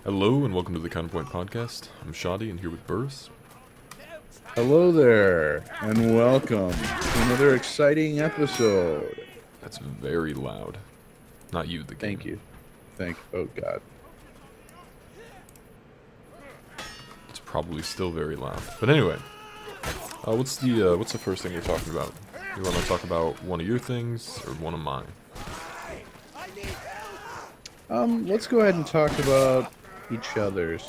Hello and welcome to the Counterpoint Podcast. I'm Shoddy and here with Burris. Hello there, and welcome to another exciting episode. That's very loud. Not you, the game. Thank you. Oh God. It's probably still very loud. But anyway, what's the first thing we're talking about? You want to talk about one of your things or one of mine? Let's go ahead and talk about each other's.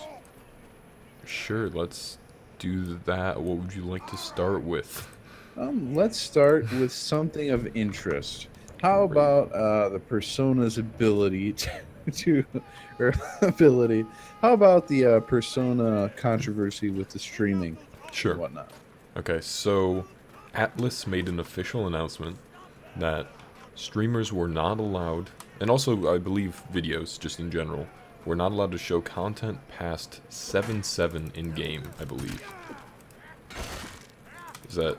Sure, let's do that. What would you like to start with? Let's start with something of interest. How about the persona's ability or ability? How about the persona controversy with the streaming Sure. and whatnot? Okay, so Atlas made an official announcement that streamers were not allowed, and also I believe videos just in general, were not allowed to show content past 7.7 in game, I believe. Does that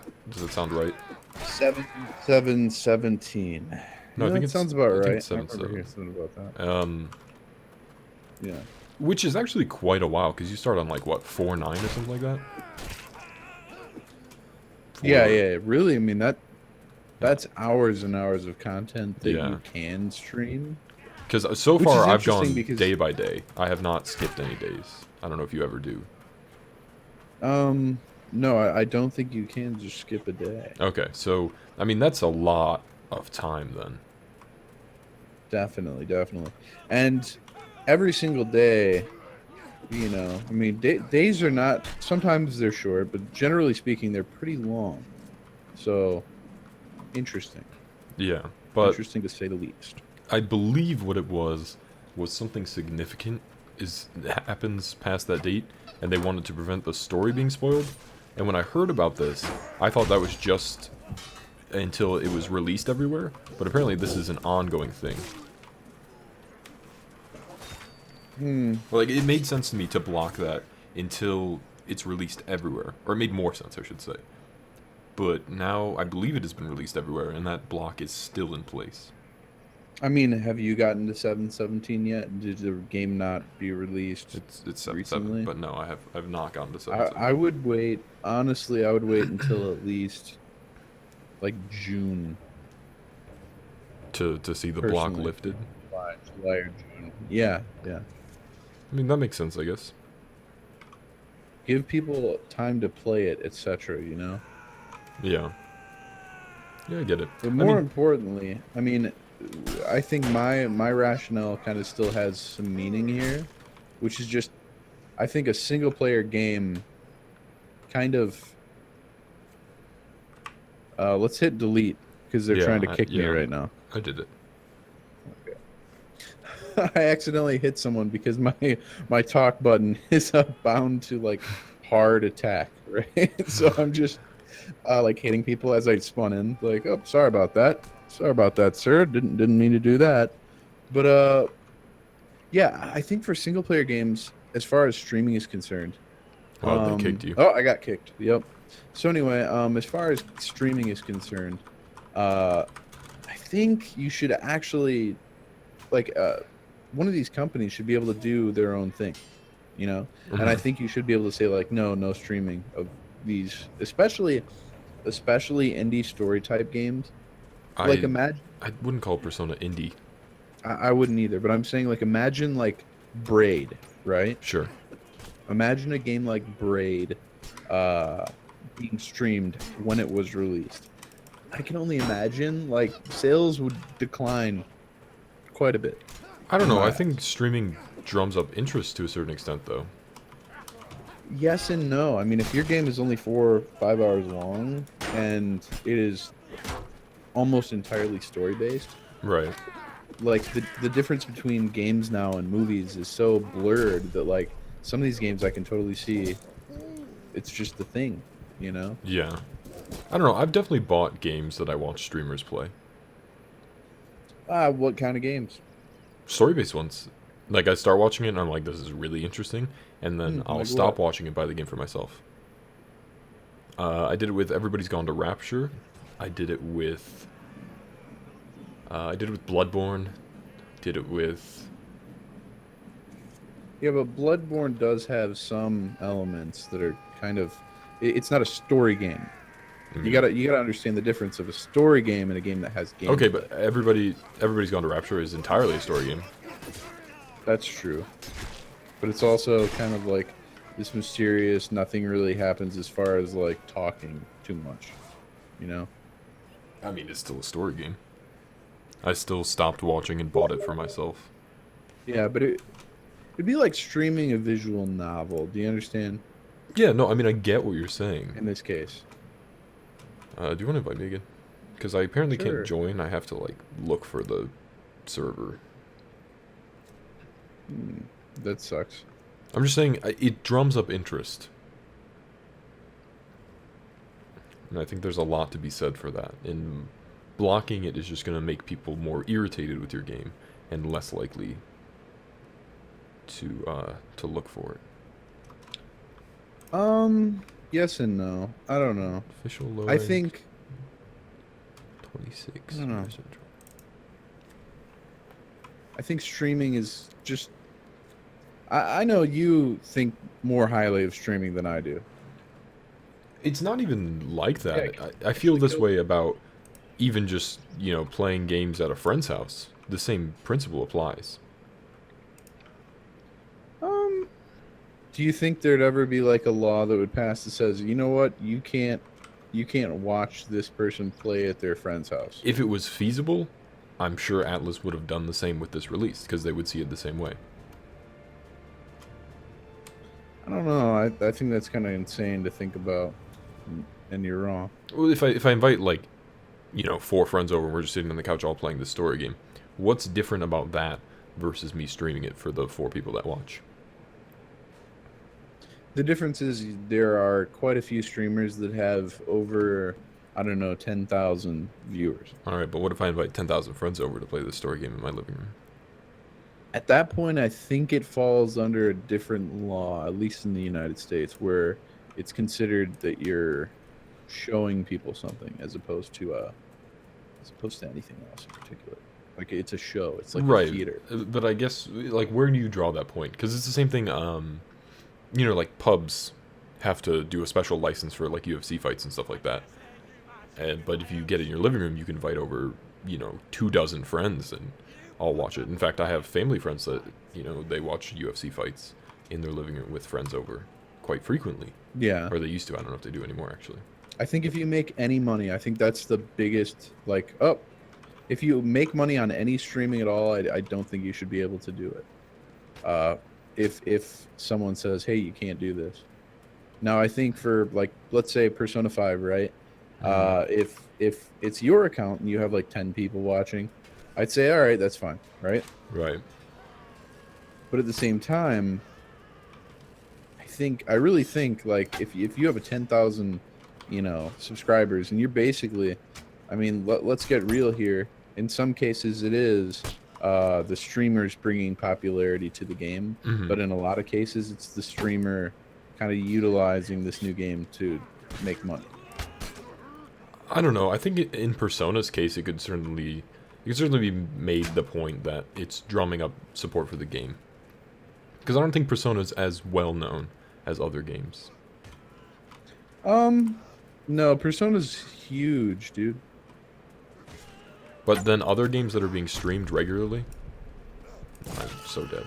sound right? 7/17. No, I think it sounds about right. It's 7.7. I remember hearing something about that. Yeah. Which is actually quite a while, because you start on like what, 4.9 or something like that. Yeah. Really, I mean that's hours and hours of content that you can stream. Because so far I've gone day by day. I have not skipped any days. I don't know if you ever do. No, I don't think you can just skip a day. Okay, so I mean that's a lot of time then. Definitely. And every single day, I mean, days are not, sometimes they're short, but generally speaking, they're pretty long. So, interesting. Yeah, but interesting to say the least. I believe what it was something significant happens past that date, and they wanted to prevent the story being spoiled. And when I heard about this, I thought that was just until it was released everywhere, but apparently this is an ongoing thing. Like, it made sense to me to block that until it's released everywhere. Or it made more sense, I should say. But now, I believe it has been released everywhere, and that block is still in place. I mean, have you gotten to 7/17 yet? Did the game not be released? It's 7/7, but no, I've not gotten to 7/7. I would wait. Honestly, I would wait until at least like June to see the block lifted. July or June. Yeah. I mean, that makes sense, I guess. Give people time to play it, etc. Yeah, I get it. But more importantly, I mean, I think my rationale kind of still has some meaning here, which is just, I think a single player game kind of, let's hit delete because they're trying to kick me right now. I did it. Okay. I accidentally hit someone because my talk button is bound to like hard attack, right? So I'm just like hitting people as I spun in, like, oh, sorry about that, sir. Didn't mean to do that. But yeah, I think for single player games, as far as streaming is concerned, they kicked you. Oh, I got kicked. Yep. So anyway, as far as streaming is concerned, I think you should actually like one of these companies should be able to do their own thing, and I think you should be able to say like, no streaming of these, especially indie story type games. Like, imagine, I wouldn't call Persona indie. I wouldn't either, but I'm saying, like, imagine like Braid, right? Sure. Imagine a game like Braid being streamed when it was released. I can only imagine like sales would decline quite a bit. I don't know. I think streaming drums up interest to a certain extent, though. Yes and no. I mean, if your game is only 4 or 5 hours long and it is almost entirely story based, right? Like the difference between games now and movies is so blurred that like some of these games I can totally see it's just the thing, Yeah. I don't know. I've definitely bought games that I watch streamers play. What kind of games? Story-based ones. Like, I start watching it and I'm like, this is really interesting, and then I'll stop watching and buy the game for myself. I did it with Everybody's Gone to Rapture. I did it with Bloodborne. Did it with Yeah, but Bloodborne does have some elements that are kind of. It's not a story game. I You mean, gotta understand the difference of a story game and a game that has okay, gameplay. but everybody's Gone to Rapture is entirely a story game. That's true, but it's also kind of like this mysterious. Nothing really happens as far as like talking too much, you know. I mean, it's still a story game. I still stopped watching and bought it for myself. Yeah, but it'd be like streaming a visual novel. Do you understand? Yeah, no, I mean, I get what you're saying. In this case, Do you want to invite me again? Because I apparently can't sure. join. I have to, like, look for the server. That sucks. I'm just saying, it drums up interest. And I think there's a lot to be said for that. And blocking it is just going to make people more irritated with your game and less likely to look for it. Yes and no. I don't know. Official low I rank, think 26. I don't know. User control. I think streaming is just. I know you think more highly of streaming than I do. It's not even like that. Yeah, I feel this kill- way about even just, playing games at a friend's house. The same principle applies. Do you think there'd ever be like a law that would pass that says, you know what, you can't watch this person play at their friend's house? If it was feasible, I'm sure Atlas would have done the same with this release, because they would see it the same way. I don't know. I think that's kind of insane to think about, and you're wrong. Well, if I invite, like, 4 friends over and we're just sitting on the couch all playing this story game, what's different about that versus me streaming it for the 4 people that watch? The difference is there are quite a few streamers that have over, I don't know, 10,000 viewers. Alright, but what if I invite 10,000 friends over to play this story game in my living room? At that point, I think it falls under a different law, at least in the United States, where it's considered that you're showing people something as opposed to anything else in particular. Like it's a show. It's like Right, a theater. but I guess, like, where do you draw that point? Because it's the same thing, like, pubs have to do a special license for, like, UFC fights and stuff like that. But if you get it in your living room, you can invite over, 24 friends and all watch it. In fact, I have family friends that, they watch UFC fights in their living room with friends over quite frequently. Yeah. Or they used to. I don't know if they do anymore, actually. I think if you make any money, I think that's the biggest, like, if you make money on any streaming at all, I don't think you should be able to do it. If someone says, hey, you can't do this. Now, I think for, like, let's say Persona 5, right? If it's your account and you have, like, 10 people watching, I'd say, all right, that's fine, right? Right. But at the same time, I really think, like, if you have a 10,000, subscribers, and you're basically, I mean, let's get real here. In some cases, it is the streamers bringing popularity to the game, but in a lot of cases, it's the streamer kind of utilizing this new game to make money. I don't know. I think in Persona's case, it could certainly be made the point that it's drumming up support for the game. Because I don't think Persona's as well known as other games. No, Persona's huge, dude. But then other games that are being streamed regularly, I'm so dead.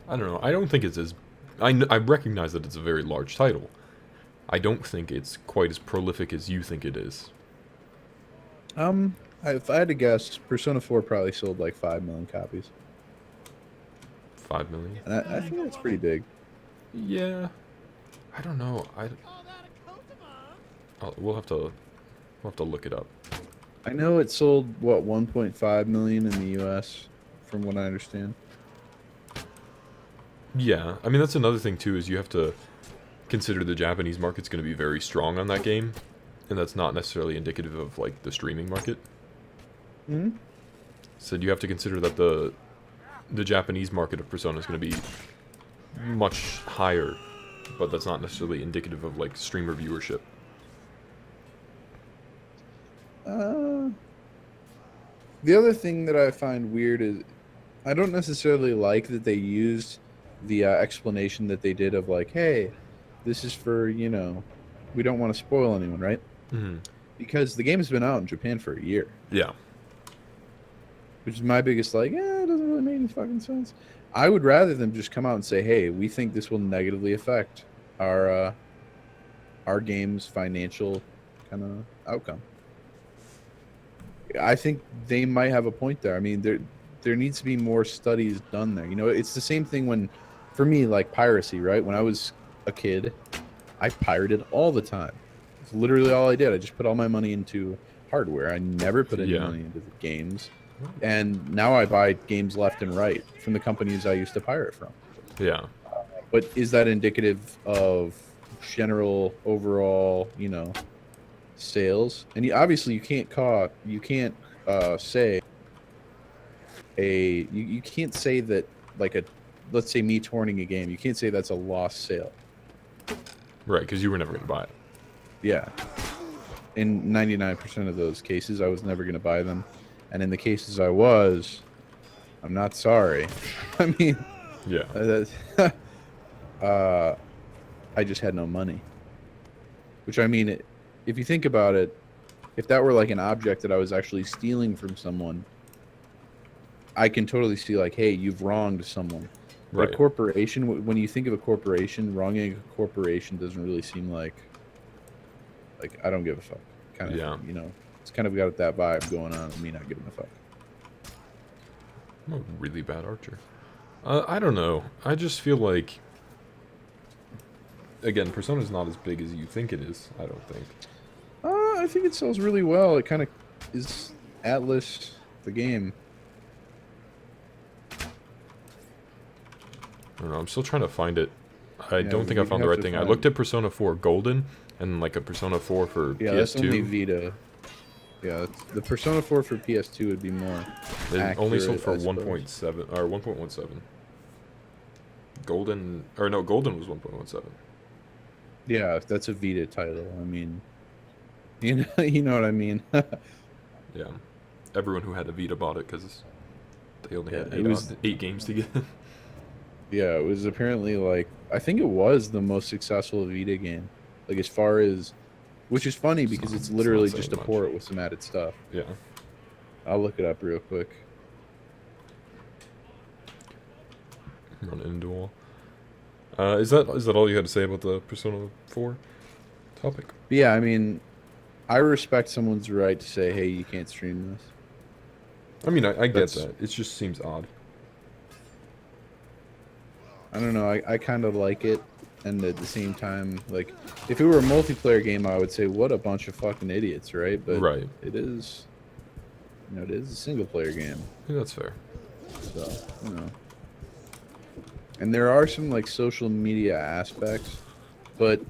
I don't know. I don't think it's as... I recognize that it's a very large title. I don't think it's quite as prolific as you think it is. If I had to guess, Persona 4 probably sold like 5 million copies. 5 million? And I think that's pretty big. Yeah. I don't know. We'll have to look it up. I know it sold, what, 1.5 million in the US, from what I understand. Yeah. I mean, that's another thing, too, is you have to consider the Japanese market's going to be very strong on that game. And that's not necessarily indicative of, like, the streaming market. Hmm? So you have to consider that the Japanese market of Persona is going to be much higher, but that's not necessarily indicative of, like, streamer viewership. The other thing that I find weird is I don't necessarily like that they used the explanation that they did of like, hey, this is for, we don't want to spoil anyone, right? Hmm. Because the game has been out in Japan for a year, Yeah. which is my biggest like, it doesn't really make any fucking sense. I would rather them just come out and say, hey, we think this will negatively affect our game's financial kind of outcome. I think they might have a point there. I mean, there needs to be more studies done there. It's the same thing when, for me, like piracy, right? When I was a kid, I pirated all the time. It's literally all I did. I just put all my money into hardware. I never put any Yeah. money into the games. And now I buy games left and right from the companies I used to pirate from. Yeah. But is that indicative of general overall, sales? And obviously you can't say you can't say that like let's say me torrenting a game. You can't say that's a lost sale. Right, because you were never going to buy it. Yeah. In 99% of those cases, I was never going to buy them. And in the cases I was, I'm not sorry. I mean, Yeah. I just had no money. Which, I mean, if you think about it, if that were like an object that I was actually stealing from someone, I can totally see like, hey, you've wronged someone. But Right. a corporation, when you think of a corporation, wronging a corporation doesn't really seem like I don't give a fuck. Kind of, Yeah. it's kind of got that vibe going on of me not giving a fuck. I'm a really bad archer. I don't know. I just feel like, again, Persona's not as big as you think it is, I don't think. I think it sells really well. It kind of is Atlas, the game. I don't know. I'm still trying to find it. I Yeah, don't think I you'd found the have right to thing. I find- looked at Persona 4 Golden and like a Persona 4 for Yeah, that's only PS2. Vita. Yeah, the Persona 4 for PS2 would be more. It only sold for accurate, I suppose. 1.7 or 1.17. Golden or no, Golden was 1.17. Yeah, that's a Vita title. I mean, you know what I mean. Yeah, everyone who had a Vita bought it because they only had Yeah, it was- 8 games to get. Yeah, it was apparently like I think it was the most successful Vita game. Like as far as, which is funny because it's not literally saying just a much. port with some added stuff. Yeah. I'll look it up real quick. Run into wall. Is that all you had to say about the Persona 4 topic? But yeah, I mean, I respect someone's right to say, "Hey, you can't stream this." I mean, I get That's- that. It just seems odd. I don't know. I kind of like it, and at the same time, like, if it were a multiplayer game, I would say, "What a bunch of fucking idiots," right? But Right. it is, it is a single player game, I think that's fair. so And there are some like social media aspects, but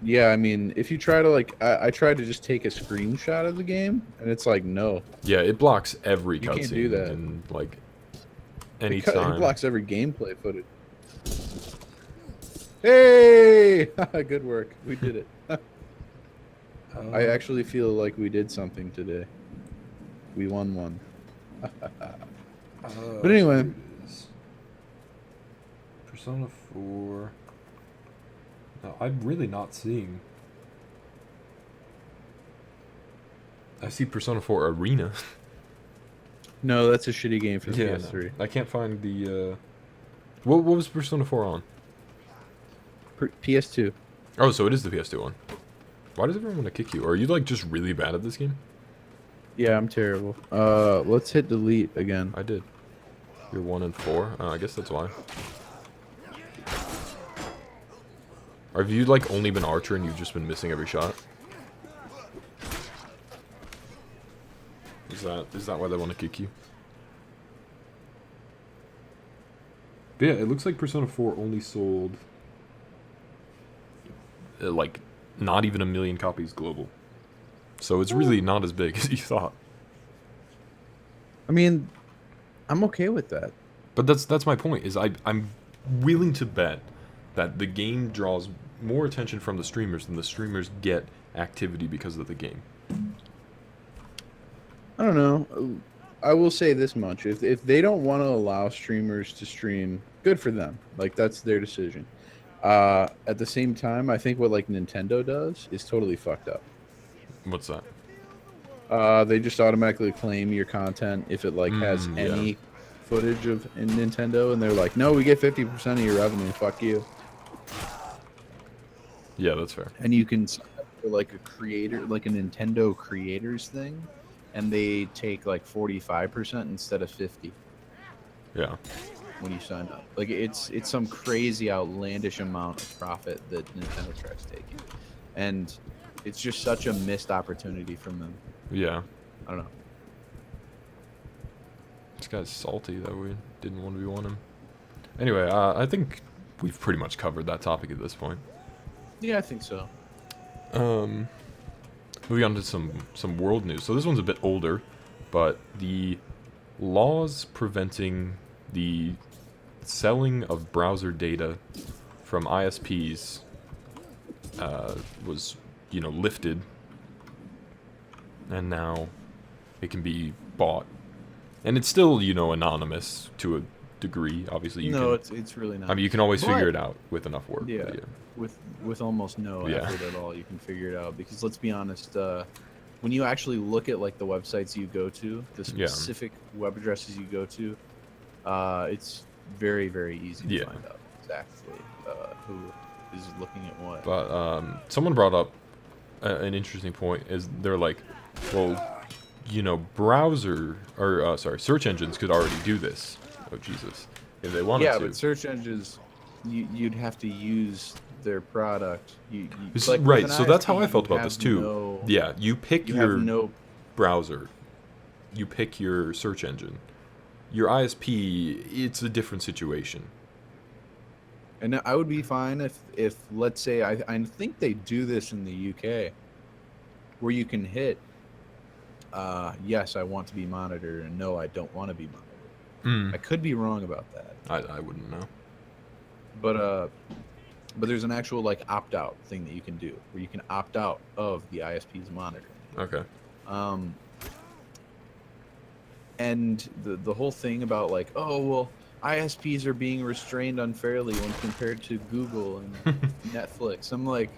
yeah, I mean, if you try to like, I tried to just take a screenshot of the game, and it's like, no, Yeah, it blocks every You can't do cutscene that. and like it anytime. blocks every gameplay footage. Hey, good work, we did it. I actually feel like we did something today. We won one. But anyway. here it is. Persona 4. No, I'm really not seeing. I see Persona 4 Arena. No, that's a shitty game for the Yeah, PS3. no. I can't find the. What was Persona 4 on? PS2. Oh, so it is the PS2 one. Why does everyone want to kick you? Or are you like just really bad at this game? Yeah, I'm terrible. Let's hit delete again. I did. You're 1 and 4. I guess that's why. Or have you like only been archer and you've just been missing every shot? Is that why they want to kick you? But yeah, it looks like Persona 4 only sold like not even 1 million copies global. So it's really not as big as you thought. I mean, I'm okay with that. But that's my point. Is I'm willing to bet that the game draws more attention from the streamers than the streamers get activity because of the game. I don't know. I will say this much: if they don't want to allow streamers to stream, good for them. Like that's their decision. At the same time, I think what like Nintendo does is totally fucked up. What's that? They just automatically claim your content if it like has Yeah. any footage of in Nintendo, and they're like, no, we get 50% of your revenue. Fuck you. Yeah, that's fair. And you can sign up for like a creator, like a Nintendo creators thing, and they take like 45% instead of 50 Yeah. when you sign up. Like it's some crazy outlandish amount of profit that Nintendo tries taking, and it's just such a missed opportunity from them. Yeah. I don't know. This guy's salty that we didn't want to be on him. Anyway, I think we've pretty much covered that topic at this point. Yeah, I think so. Moving on to some world news. So this one's a bit older, but the laws preventing the selling of browser data from ISPs was, lifted, and now it can be bought. And it's still, anonymous to a degree. Obviously, you No, can. it's really not. I mean, you can always But- figure it out with enough work. Yeah. But With almost no Yeah. effort at all, you can figure it out. Because let's be honest, when you actually look at like the websites you go to, the Yeah. specific web addresses you go to, it's very very easy to Yeah. find out exactly who is looking at what. But someone brought up an interesting point. Is they're like, well, search engines could already do this. Oh Jesus, if they wanted Yeah, to. but search engines, you'd have to use their product. This- Like, with right, an so that's how I ISP, felt you about this have too. no- Yeah, you pick You your have no. browser, you pick your search engine. Your ISP, it's a different situation. And I would be fine if let's say I think they do this in the UK, where you can hit, yes, I want to be monitored, and no, I don't want to be monitored. I could be wrong about that, I wouldn't know. but there's an actual like opt out thing that you can do where you can opt out of the ISP's monitoring. Okay. And the whole thing about like, oh well, ISPs are being restrained unfairly when compared to Google and Netflix. I'm like,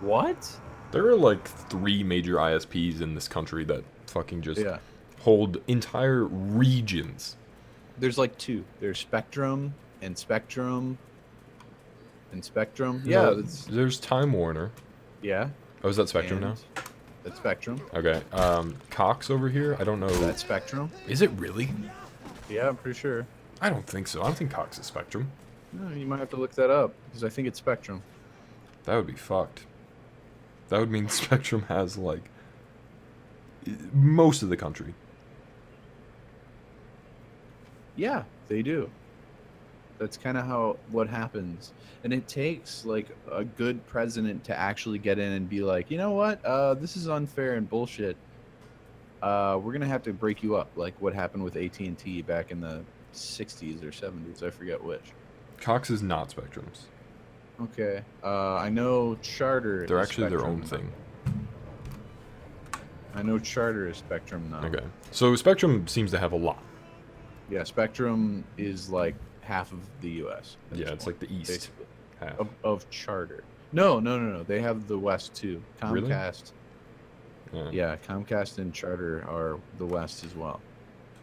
what? There are like 3 major ISPs in this country that fucking just Yeah. hold entire regions. There's like 2. There's Spectrum and Spectrum and Spectrum. No, Yeah, that's, there's Time Warner. yeah. Oh, is that Spectrum now? and That's Spectrum. Okay. Cox over here. I don't know. That's Spectrum. Is it really? Yeah, I'm pretty sure. I don't think so. I don't think Cox is Spectrum. No, you might have to look that up because I think it's Spectrum. That would be fucked. That would mean Spectrum has like most of the country. Yeah, they do. That's kind of what happens. And it takes like a good president to actually get in and be like, you know what? This is unfair and bullshit. We're gonna have to break you up, like what happened with AT&T back in the 60s or 70s. I forget which. Cox is not Spectrum's. Okay. I know Charter. They're is actually their own Spectrum. thing. I know Charter is Spectrum now. Okay. So Spectrum seems to have a lot. Yeah, Spectrum is like half of the U.S. at Yeah, this it's point, like the east basically. half. Of Charter. No. They have the West too. Really? Comcast. Yeah, Comcast and Charter are the West as well,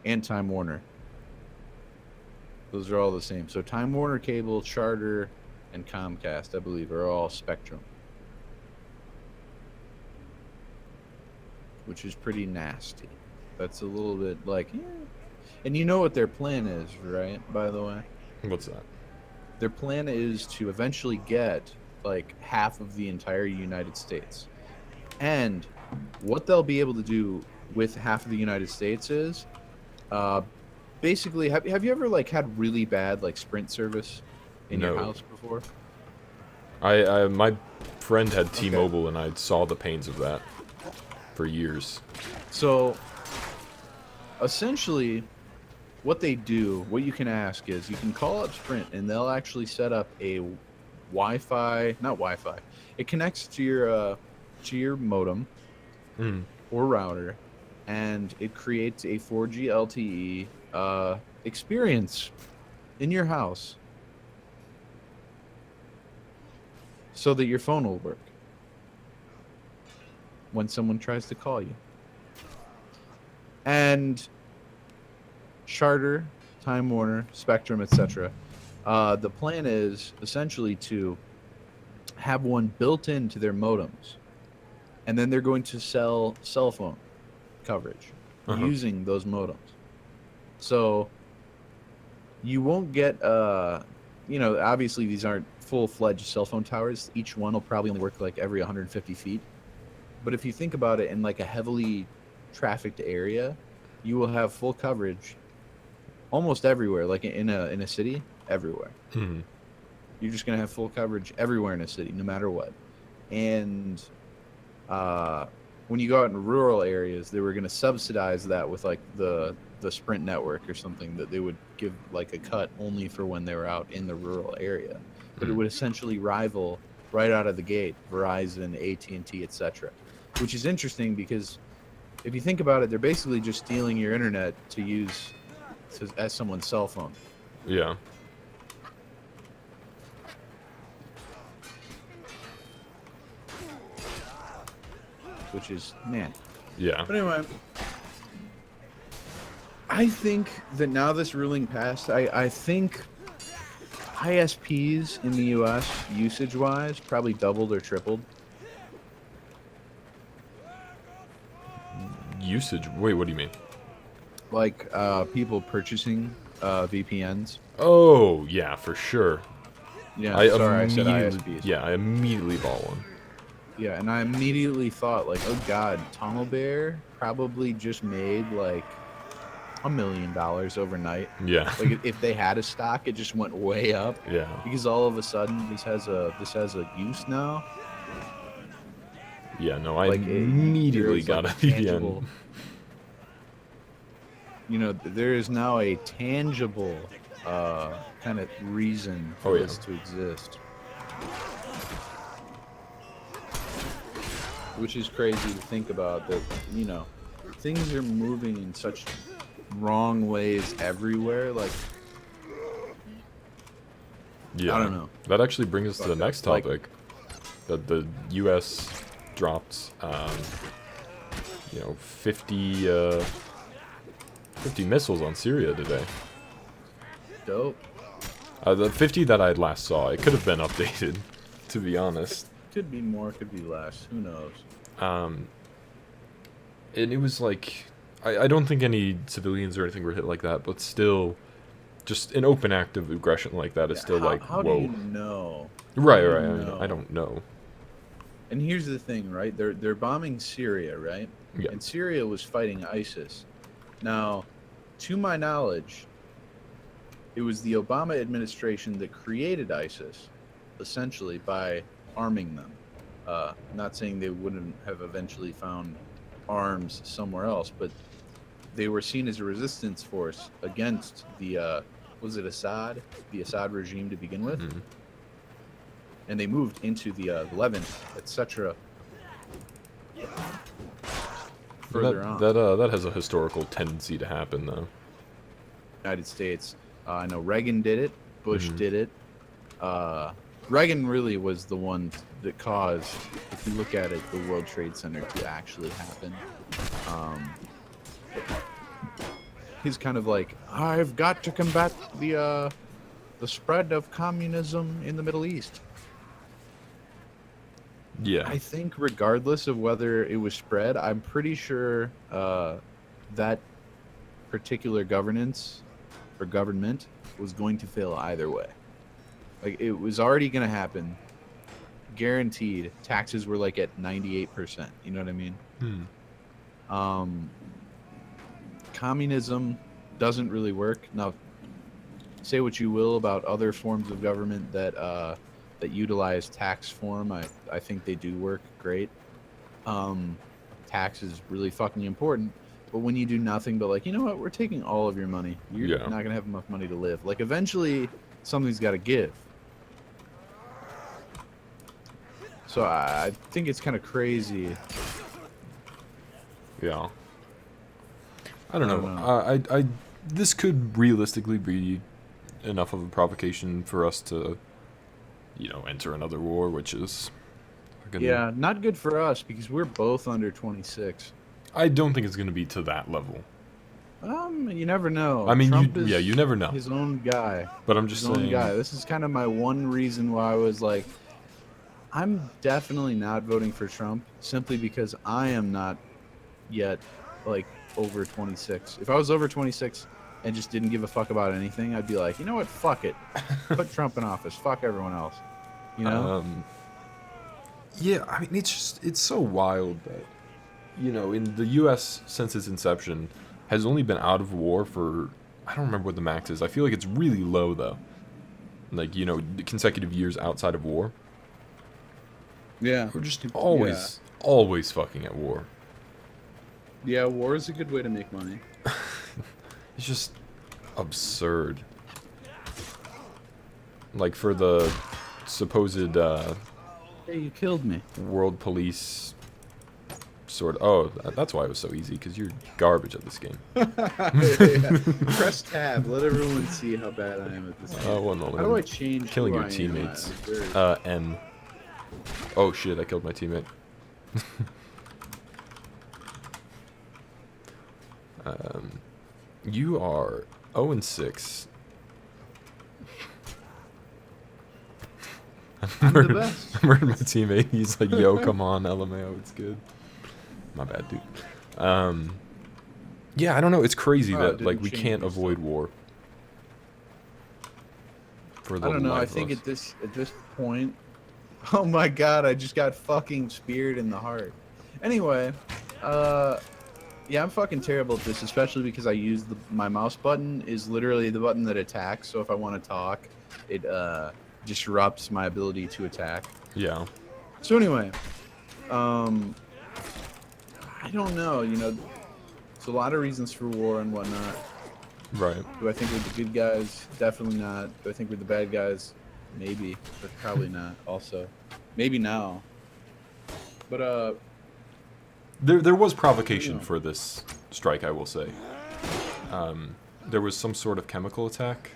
and Time Warner. Those are all the same. So Time Warner Cable, Charter, and Comcast, I believe, are all Spectrum, which is pretty nasty. That's a little bit like, yeah. And you know what their plan is, right? By the way, What's that? their plan is to eventually get like half of the entire United States. And what they'll be able to do with half of the United States is basically have you ever like had really bad like Sprint service in your No. house before? I my friend had T-Mobile and I saw the pains of that for years. So essentially what they do, what you can ask is you can call up Sprint and they'll actually set up a Wi-Fi, not Wi-Fi. It connects to your modem or router, and it creates a 4G LTE experience in your house so that your phone will work when someone tries to call you. And Charter, Time Warner, Spectrum, etc. The plan is essentially to have one built into their modems, and then they're going to sell cell phone coverage using those modems. So you won't get, obviously these aren't full-fledged cell phone towers. Each one will probably only work like every 150 feet. But if you think about it, in like a heavily trafficked area, you will have full coverage almost everywhere. Like in a city, everywhere. Mm-hmm. You're just gonna have full coverage everywhere in a city, no matter what. And when you go out in rural areas, they were gonna subsidize that with like the Sprint network or something, that they would give like a cut only for when they were out in the rural area. But it would essentially rival right out of the gate Verizon, AT&T, etc. Which is interesting because if you think about it, they're basically just stealing your internet to use as someone's cell phone. Yeah. Which is, man. Yeah. But anyway, I think that now this ruling passed, I think ISPs in the U.S. usage-wise probably doubled or tripled. Usage? Wait, what do you mean? Like people purchasing VPNs. Oh, yeah, for sure. Yeah, I sorry, I said immediately, ISPs. yeah, I immediately bought one. Yeah, and I immediately thought, like, oh god, Tunnel Bear probably just made like $1 million overnight. Yeah. Like if they had a stock, it just went way up. Yeah. Because all of a sudden this has a use now. Yeah, no, I Like immediately got like a VPN. There is now a tangible kind of reason for this to exist. Which is crazy to think about, that, things are moving in such wrong ways everywhere. Like, Yeah. I don't know. That actually brings us to the next Like- topic. That the U.S. dropped, 50 missiles on Syria today. Dope. The 50 that I last saw, it could have been updated, to be honest. Could be more, could be less. Who knows? And it was like, I don't think any civilians or anything were hit like that, but still, just an open act of aggression like that is still like, how whoa. do you know? Right. I don't know. And here's the thing, right? They're bombing Syria, right? Yeah. And Syria was fighting ISIS. Now, to my knowledge, it was the Obama administration that created ISIS, essentially, by arming them. Not saying they wouldn't have eventually found arms somewhere else, but they were seen as a resistance force against the was it Assad? The Assad regime to begin with. Mhm. And they moved into the Levant, etc. Further on, That has a historical tendency to happen, though. United States. I know Reagan did it. Bush Mhm. did it. Reagan really was the one that caused, if you look at it, the World Trade Center to actually happen. He's kind of like, I've got to combat the spread of communism in the Middle East. Yeah. I think regardless of whether it was spread, I'm pretty sure that particular governance or government was going to fail either way. Like, it was already going to happen. Guaranteed. Taxes were like at 98%. You know what I mean? Communism doesn't really work. Now, say what you will about other forms of government that utilize tax form. I think they do work great. Tax is really fucking important. But when you do nothing but like, you know what, we're taking all of your money. You're not going to have enough money to live. Like, eventually, something's got to give. So I think it's kind of crazy. Yeah. I don't know. This could realistically be enough of a provocation for us to, enter another war, which is. Yeah, not good for us because we're both under 26. I don't think it's going to be to that level. You never know. I mean, Trump you never know. His own guy. But I'm just saying. This is kind of my one reason why I was like, I'm definitely not voting for Trump simply because I am not yet like over 26. If I was over 26 and just didn't give a fuck about anything, I'd be like, you know what? Fuck it. Put Trump in office. Fuck everyone else. You know? Yeah, I mean, it's so wild that, in the U.S. since its inception has only been out of war for, I don't remember what the max is. I feel like it's really low, though. Like, consecutive years outside of war. Yeah. We're just always fucking at war. Yeah, war is a good way to make money. It's just absurd. Like, for the supposed, Hey, you killed me. world police sort of... Oh, that's why it was so easy, because you're garbage at this game. Press tab. Let everyone see how bad I am at this game. Well, no, How do I change killing who your I am teammates. at? N. Oh shit, I killed my teammate. You are 0-6. I'm the best. I murdered my teammate. He's like, yo, come on, LMAO, it's good. My bad, dude. Yeah, I don't know. It's crazy that like we can't avoid war. For the I don't know. I life think of at this point, oh my god, I just got fucking speared in the heart. Anyway, yeah, I'm fucking terrible at this, especially because I use my mouse button is literally the button that attacks. So if I want to talk, it disrupts my ability to attack. Yeah. So anyway, I don't know. There's a lot of reasons for war and whatnot. Right. Do I think we're the good guys? Definitely not. Do I think we're the bad guys? Maybe, but probably not. Also, maybe now. But There was provocation for this strike, I will say. There was some sort of chemical attack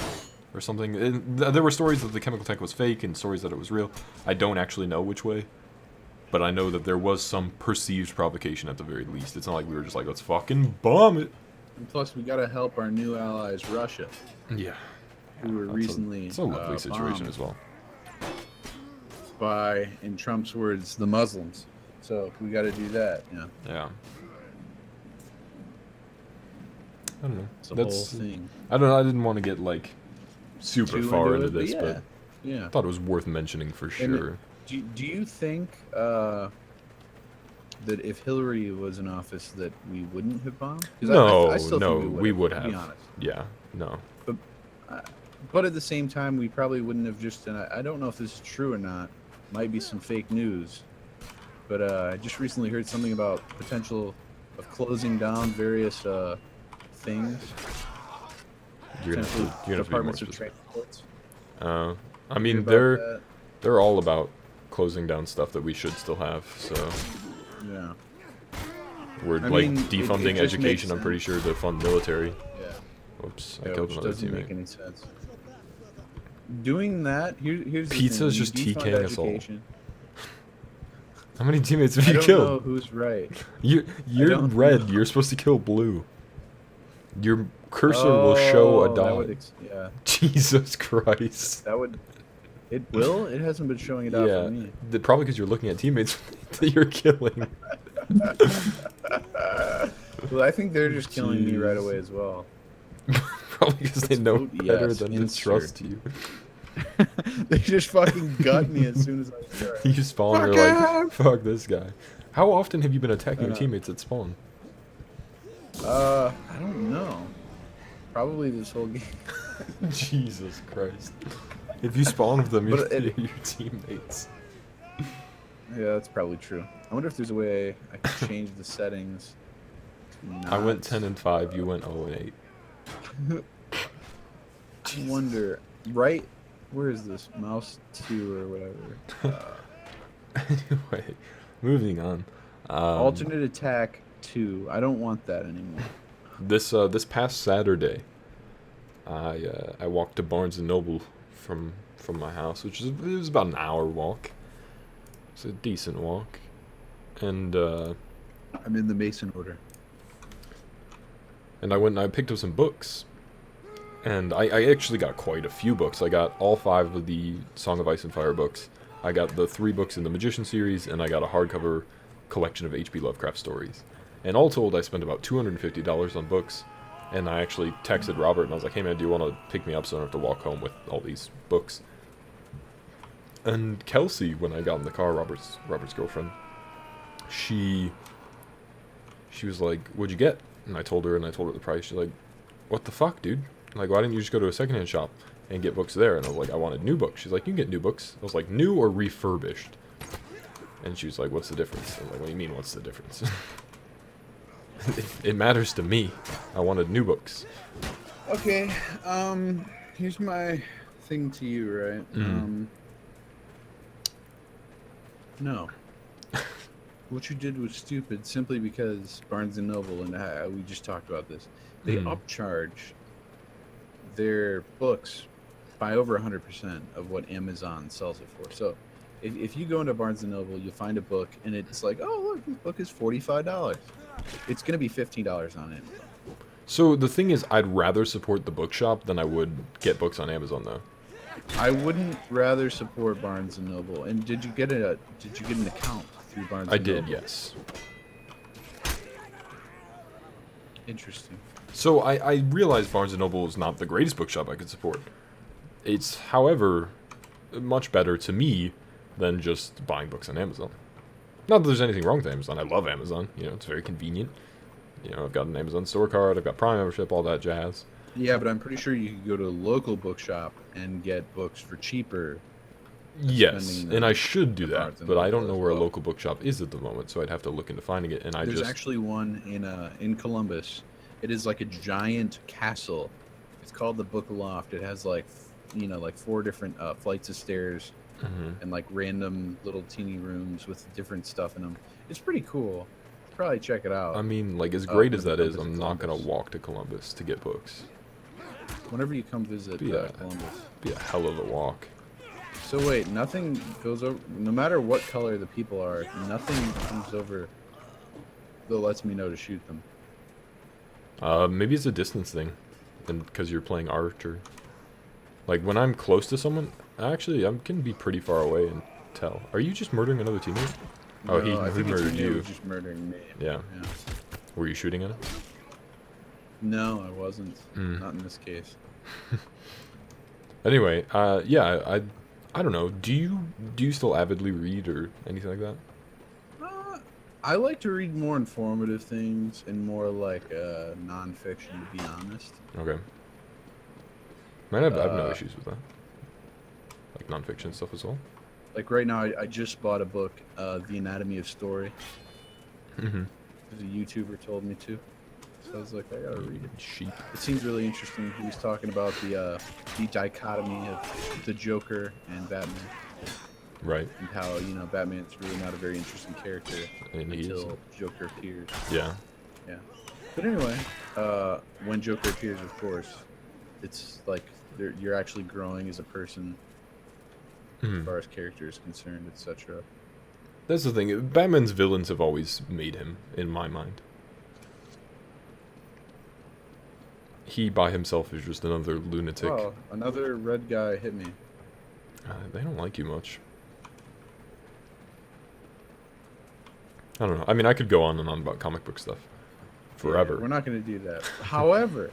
or something. There were stories that the chemical attack was fake and stories that it was real. I don't actually know which way, but I know that there was some perceived provocation at the very least. It's not like we were just like, let's fucking bomb it. and plus, we gotta help our new allies, Russia, Yeah. who were recently It's a lovely situation bombed as well. by, in Trump's words, the Muslims. So we gotta do that. Yeah. Yeah. I don't know. It's the whole thing. I don't know. I didn't want to get like super Too far into it, this, yeah. but Yeah. I thought it was worth mentioning for sure. Do you think that if Hillary was in office that we wouldn't have bombed? 'Cause No, I still no, think we would to be have. honest. Yeah, no. But at the same time, we probably wouldn't have just. And I don't know if this is true or not. Might be some fake news. But I just recently heard something about potential of closing down various things. You're gonna Potentially have to be more departments of specific. transports. I mean, About they're that. they're all about closing down stuff that we should still have. So Yeah. we're I like mean, it defunding just education. makes I'm pretty sure to fund military. Yeah. Oops, I Yeah, killed which another doesn't make teammate. any sense. Doing that, here's the Pizza thing. is You just defund TKing us all. education. How many teammates have I you don't killed? know who's right. You're don't red. know. You're supposed to kill blue. Your cursor will show a that dot. would yeah, Jesus Christ. that would. It will. It hasn't been showing it out Yeah, for me. probably because you're looking at teammates that you're killing. Well, I think they're just killing me right Jeez. away as well. Probably because they know vote better yes, than to insert. trust you. They just fucking gut me as soon as I start. You spawn, Fuck you're like, him! fuck this guy. How often have you been attacking your Uh, teammates at spawn? I don't know. Probably this whole game. Jesus Christ. If you spawn with them, you're But it- your teammates. Yeah, that's probably true. I wonder if there's a way I can change the settings. to I went not- 10 and 5, you went 0 and 8. I wonder. Right? Where is this? Mouse 2 or whatever. Anyway, moving on. Alternate attack 2. I don't want that anymore. This past Saturday, I walked to Barnes and Noble from my house, it was about an hour walk. It's a decent walk, and I'm in the Mason order. I went and I picked up some books, and I actually got quite a few books. I got all 5 of the Song of Ice and Fire books. I got the 3 books in the Magician series, and I got a hardcover collection of H.P. Lovecraft stories. And all told, I spent about $250 on books. And I actually texted Robert, and I was like, hey man, do you want to pick me up so I don't have to walk home with all these books? And Kelsey, when I got in the car, Robert's girlfriend, she was like, what'd you get? And I told her the price. She's like, what the fuck, dude? Like, why didn't you just go to a secondhand shop and get books there? And I was like, I wanted new books. She's like, you can get new books. I was like, new or refurbished? And she was like, what's the difference? I'm like, what do you mean, what's the difference? It matters to me. I wanted new books. Okay, here's my thing to you, right? No. What you did was stupid simply because Barnes & Noble, and we just talked about this, they upcharge their books by over 100% of what Amazon sells it for. So if you go into Barnes & Noble, you'll find a book, and it's like, oh, look, this book is $45. It's going to be $15 on it. So the thing is, I'd rather support the bookshop than I would get books on Amazon, though. I wouldn't rather support Barnes & Noble. And did you get an account through Barnes & Noble? I did, yes. Interesting. So I realize Barnes & Noble is not the greatest bookshop I could support. It's, however, much better to me than just buying books on Amazon. Not that there's anything wrong with Amazon. I love Amazon. You know, it's very convenient. You know, I've got an Amazon store card. I've got Prime membership, all that jazz. Yeah, but I'm pretty sure you could go to a local bookshop and get books for cheaper. Yes, and I should do that, but I don't know where a well. local bookshop is at the moment, so I'd have to look into finding it. And There's actually one in Columbus. It is like a giant castle. It's called the Book Loft. It has like 4 different flights of stairs and like random little teeny rooms with different stuff in them. It's pretty cool. Probably check it out. I mean, like, as great as that is, Columbus, I'm not going to walk to Columbus to get books. Whenever you come visit Columbus. Be a hell of a walk. So wait, nothing goes over, no matter what color the people are, nothing comes over that lets me know to shoot them. Maybe it's a distance thing, and because you're playing archer. Like, when I'm close to someone, actually, I can be pretty far away and tell. Are you just murdering another teammate? Oh, No, I he think murdered you. Just murdering me. Yeah. Were you shooting at him? No, I wasn't. Mm. Not in this case. Anyway, yeah, I don't know. Do you still avidly read or anything like that? I like to read more informative things and more like nonfiction, to be honest. Okay. Man, I have no issues with that. Like nonfiction stuff as well. Like right now, I just bought a book, The Anatomy of Story. Mm-hmm. Because a YouTuber told me to. So I was like, I gotta read it. Sheep. It seems really interesting. He was talking about the dichotomy of the Joker and Batman. Right. And how, Batman's really not a very interesting character And until Joker appears. Yeah. Yeah. But anyway, when Joker appears, of course, it's like you're actually growing as a person as far as character is concerned, etc. That's the thing. Batman's villains have always made him, in my mind. He by himself is just another lunatic. Oh, another red guy hit me. They don't like you much. I don't know. I mean, I could go on and on about comic book stuff forever. Yeah, we're not going to do that. However,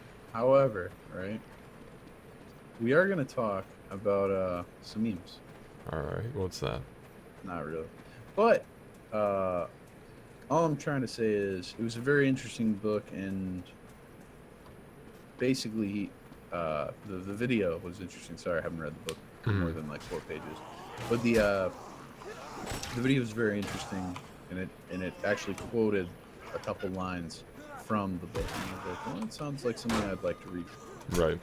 right? We are going to talk about some memes. All right. What's that? Not really. But all I'm trying to say is it was a very interesting book, and basically the video was interesting. Sorry, I haven't read the book more than like 4 pages. But the video was very interesting, and it actually quoted a couple lines from the book. And I was like, well, it sounds like something I'd like to read. Right.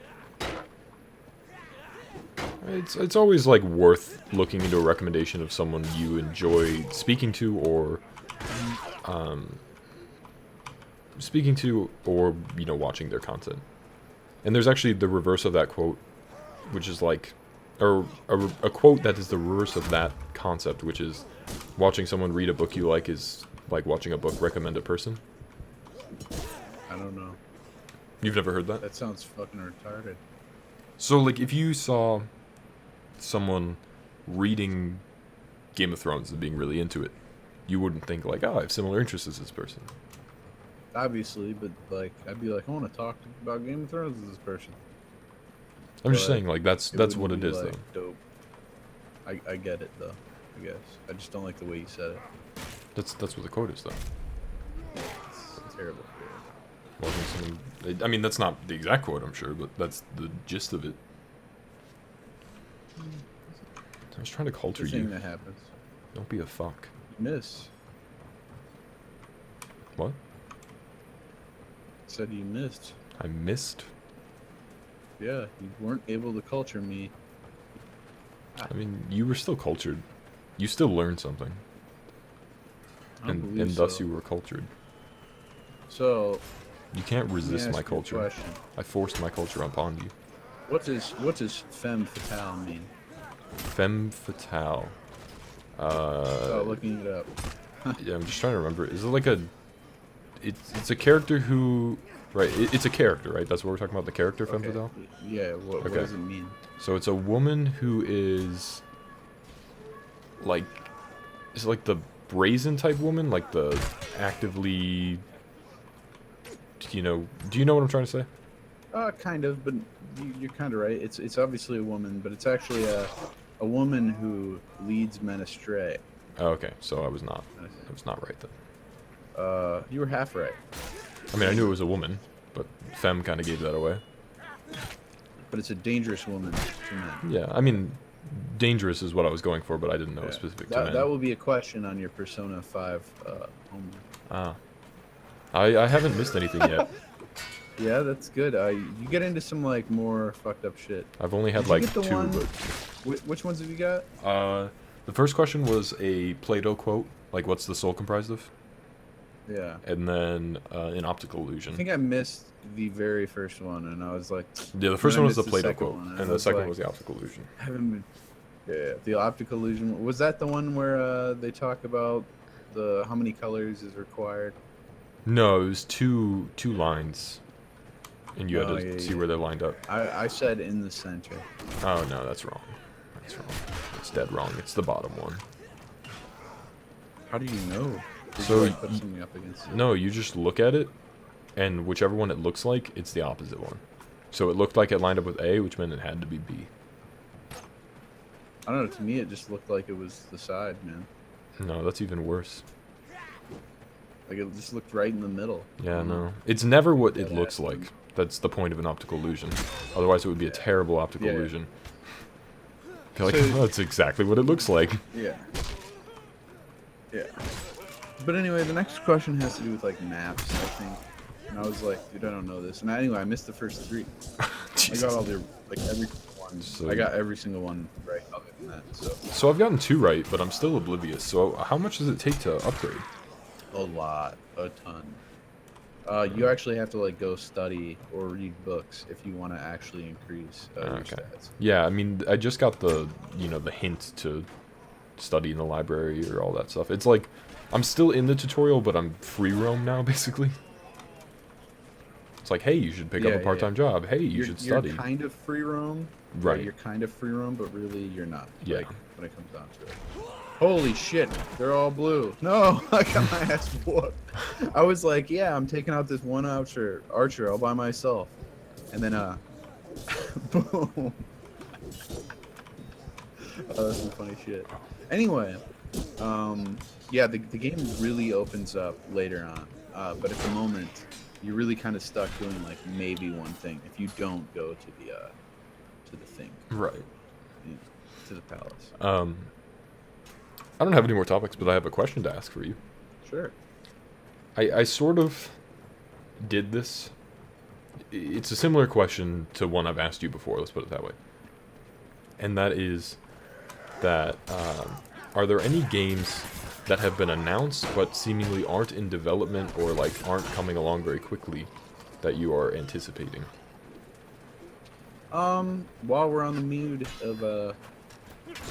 It's always like worth looking into a recommendation of someone you enjoy speaking to or speaking to or watching their content. And there's actually the reverse of that quote, which is like, or a quote that is the reverse of that concept, which is watching someone read a book you like is like watching a book recommend a person. I don't know. You've never heard that? That sounds fucking retarded. So, like, if you saw someone reading Game of Thrones and being really into it, you wouldn't think, like, oh, I have similar interests as this person. Obviously, but, like, I'd be like, I want to talk about Game of Thrones with this person. I'm just But saying, like, that's what it is, like, though. Dope. I get it, though, I guess. I just don't like the way you said it. That's what the quote is, though. It's terrible. Watching someone... I mean, that's not the exact quote, I'm sure, but that's the gist of it. I was trying to culture It's a thing you. that happens. Don't be a fuck. You miss. What? Said you missed. I missed? Yeah, you weren't able to culture me. I mean, you were still cultured. You still learned something. I don't And believe thus so. you were cultured. So, You can't let me resist ask my you a culture. question. I forced my culture upon you. What does femme fatale mean? Femme fatale. Oh, looking it up. Yeah, I'm just trying to remember. Is it like a... It's a character who... Right, it's a character, right? That's what we're talking about, the character Femme Okay. fatale? Yeah, what Okay. does it mean? So it's a woman who is... Like... Is it like the brazen type woman? Like the actively... Do you know what I'm trying to say? Kind of, but you're kind of right. It's obviously a woman, but it's actually a woman who leads men astray. Oh, okay, so I was not right then. You were half right, I mean, I knew it was a woman, but Femme kind of gave that away. but it's a dangerous woman to men. Yeah, I mean, dangerous is what I was going for, but I didn't know it was Yeah. specific to men. That will be a question on your Persona 5 homework. Ah. I haven't missed anything yet. Yeah, that's good. You get into some like more fucked up shit. I've only had Did you like get the 2, one- but... Which ones have you got? The first question was a Plato quote, like, what's the soul comprised of? Yeah. And then an optical I illusion. think I missed the very first one, and I was like, Yeah, the first I one was the missed the Plato second quote, one, and I the was second like- was the optical illusion. I haven't been. Yeah, the optical illusion. Was that the one where they talk about how many colors is required? No, it was two lines, and you had Oh, to yeah, see yeah. where they lined up. I said in the center. Oh no, that's wrong. That's wrong. It's dead wrong. It's the bottom one. How do you know? Did So you like, put something up against it? No, you just look at it, and whichever one it looks like, it's the opposite one. So it looked like it lined up with A, which meant it had to be B. I don't know. To me, it just looked like it was the side, man. No, that's even worse. Like it just looked right in the middle. Yeah, no. It's never what it Dead looks ass. like. That's the point of an optical illusion. Otherwise, it would be a terrible optical Yeah. illusion. Be like, So- oh, that's exactly what it looks like. Yeah. Yeah. But anyway, the next question has to do with like maps, I think. And I was like, dude, I don't know this. And anyway, I missed the first 3. I Jesus. got all the every one. So- I got every single one right other than that. So So I've gotten 2 right, but I'm still oblivious. So how much does it take to upgrade? a lot, a ton. You actually have to like go study or read books if you want to actually increase your Okay. stats. Yeah, I mean, I just got the hint to study in the library or all that stuff. It's like, I'm still in the tutorial, but I'm free roam now, basically. It's like, hey, you should pick up Yeah, a part-time job. Hey, you should study. You're kind of free roam. Right. You're kind of free roam, but really you're not. Yeah. Like, when it comes down to it. Holy shit, they're all blue. No, I got my ass whooped. I was like, yeah, I'm taking out this one archer all by myself. And then, boom. Oh, that's some funny shit. Anyway, yeah, the game really opens up later on. But at the moment, you're really kind of stuck doing like maybe one thing if you don't go to the thing, Right. to the palace. I don't have any more topics, but I have a question to ask for you. Sure. I sort of did this. It's a similar question to one I've asked you before, let's put it that way. And that is that, are there any games that have been announced but seemingly aren't in development or like aren't coming along very quickly that you are anticipating? While we're on the mood of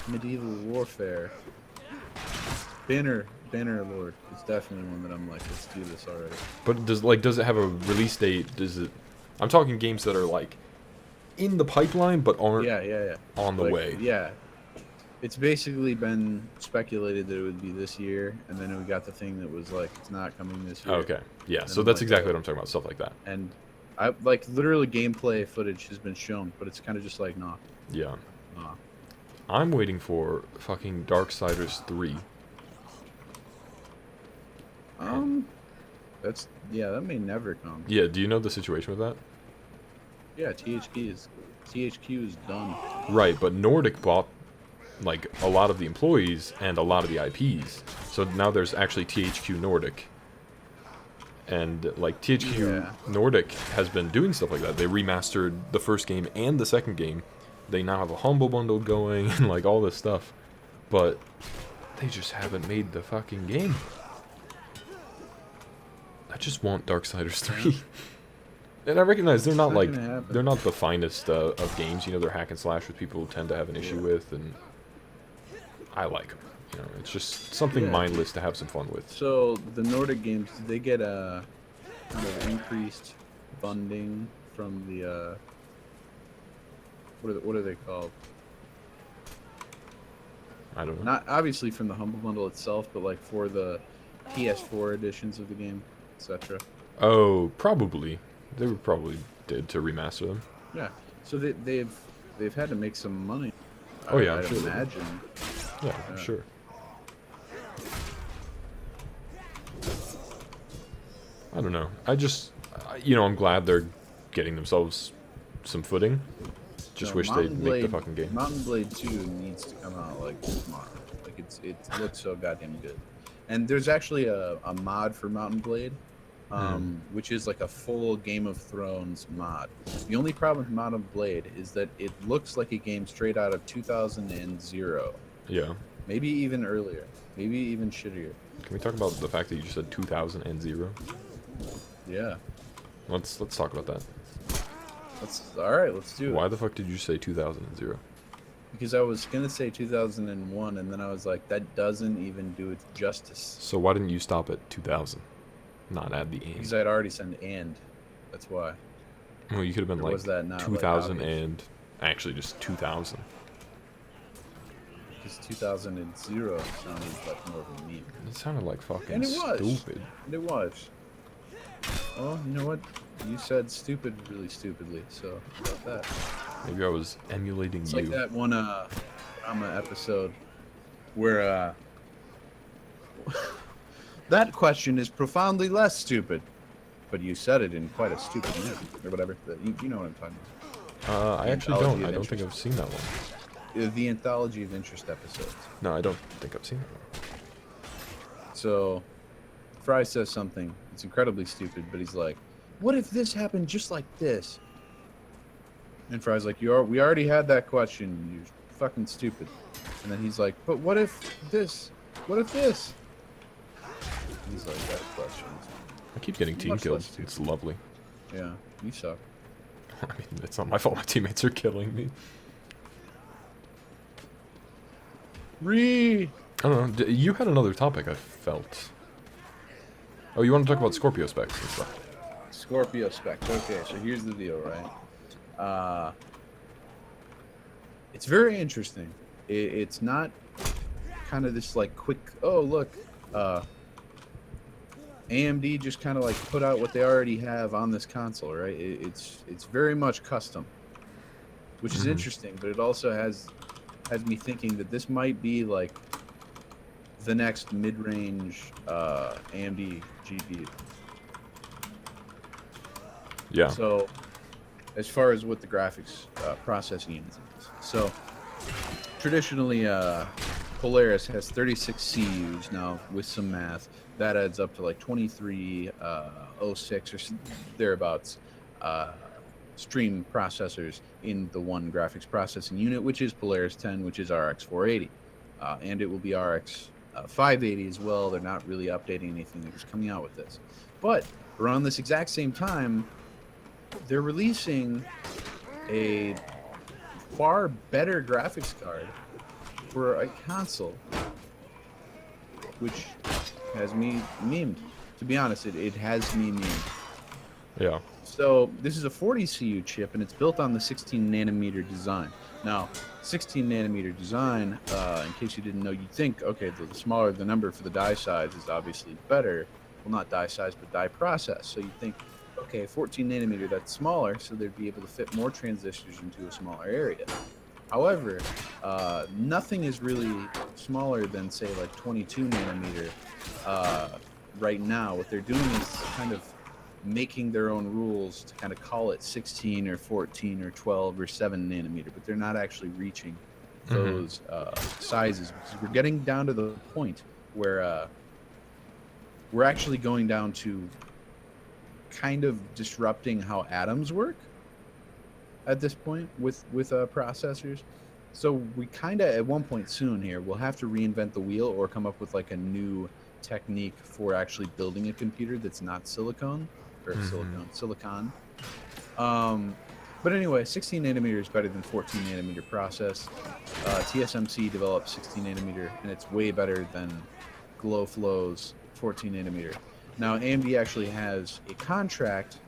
medieval warfare, Bannerlord is definitely one that I'm like, let's do this already. But does it have a release date? Does it? I'm talking games that are like in the pipeline but aren't Yeah. on the Like, way. yeah. It's basically been speculated that it would be this year, and then we got the thing that was like, it's not coming this year. Okay. Yeah. And So I'm that's like, exactly what I'm talking about. Stuff like that. And I like literally gameplay footage has been shown, but it's kind of just like, nah. Yeah. I'm waiting for fucking Darksiders 3. That may never come. Yeah. Do you know the situation with that? Yeah, THQ is done. Right, but Nordic bought like a lot of the employees and a lot of the IPs. So now there's actually THQ Nordic. And like THQ Nordic has been doing stuff like that. They remastered the first game and the second game. They now have a Humble Bundle going and like all this stuff. But they just haven't made the fucking game. I just want Darksiders 3. And I recognize they're not like they're not the finest of games. You know, they're hack and slash, which people tend to have an issue with, and I like them. You know, it's just something mindless to have some fun with. So the Nordic games, did they get a kind of increased funding from the what are they called? I don't know. Not obviously from the Humble Bundle itself, but like for the PS4 editions of the game, etc. Oh, probably. They were probably did to remaster them. Yeah. So they've had to make some money. Oh yeah, I'm I'd sure. imagine. Yeah, I'm sure. I don't know. I'm glad they're getting themselves some footing. Just wish they'd make the fucking game. Mountain Blade 2 needs to come out like tomorrow. Like it looks so goddamn good. And there's actually a mod for Mountain Blade, which is like a full Game of Thrones mod. The only problem with Mountain Blade is that it looks like a game straight out of 2000. Yeah. Maybe even earlier. Maybe even shittier. Can we talk about the fact that you just said 2000? Yeah. Let's talk about that. All right, let's do it. Why the fuck did you say 2000? Because I was gonna say 2001, and then I was like, that doesn't even do it justice. So why didn't you stop at 2000? Not add the and. Because I'd already said and. That's why. Well, you could have been Or like was that not 2000 like and actually just 2000. Because 2000 sounded like more of a meme. It sounded like fucking And it was. stupid. And it was. Oh, you know what? You said stupid really stupidly, so how about that? Maybe I was emulating It's you. like that one drama episode where that question is profoundly less stupid, but you said it in quite a stupid manner, or whatever. You know what I'm talking about. I actually Anthology don't. of I don't think Interest. I've seen that one. The Anthology of Interest episodes. No, I don't think I've seen that one. So, Fry says something. It's incredibly stupid, but he's like, "What if this happened just like this?" And Fry's like, we already had that question. You're fucking stupid." And then he's like, "But what if this? What if this?" And he's like, "That question." I keep getting team Much killed. less stupid. It's lovely. Yeah, you suck. I mean, it's not my fault. My teammates are killing me. I don't know. You had another topic, I felt. Oh, you want to talk about Scorpio Specs and stuff? Scorpio Specs. Okay, so here's the deal, right? It's very interesting. It's not kind of this like quick, oh look, AMD just kind of like put out what they already have on this console, right? It's very much custom, which is interesting, but it also has me thinking that this might be like the next mid-range AMD GPU. Yeah. So, as far as what the graphics processing unit is, so traditionally Polaris has 36 CUs now with some math. That adds up to like 2306 or thereabouts stream processors in the one graphics processing unit, which is Polaris 10, which is RX 480, and it will be RX 580 as well. They're not really updating anything. They're just coming out with this. But around this exact same time, they're releasing a far better graphics card for a console, which has me memed. To be honest, it has me memed. Yeah. So this is a 40 CU chip, and it's built on the 16 nanometer design. Now, 16 nanometer design, in case you didn't know, you'd think, okay, the smaller the number for the die size is obviously better. Well, not die size, but die process. So you'd think, okay, 14 nanometer, that's smaller, so they'd be able to fit more transistors into a smaller area. However, nothing is really smaller than, say, like 22 nanometer right now. What they're doing is kind of making their own rules to kind of call it 16 or 14 or 12 or 7 nanometer, but they're not actually reaching those sizes, because we're getting down to the point where we're actually going down to kind of disrupting how atoms work at this point with processors. So we kind of, at one point soon here, we'll have to reinvent the wheel or come up with like a new technique for actually building a computer that's not silicon. But anyway, 16 nanometer is better than 14 nanometer process. TSMC developed 16 nanometer, and it's way better than GlowFlow's 14 nanometer. Now, AMD actually has a contract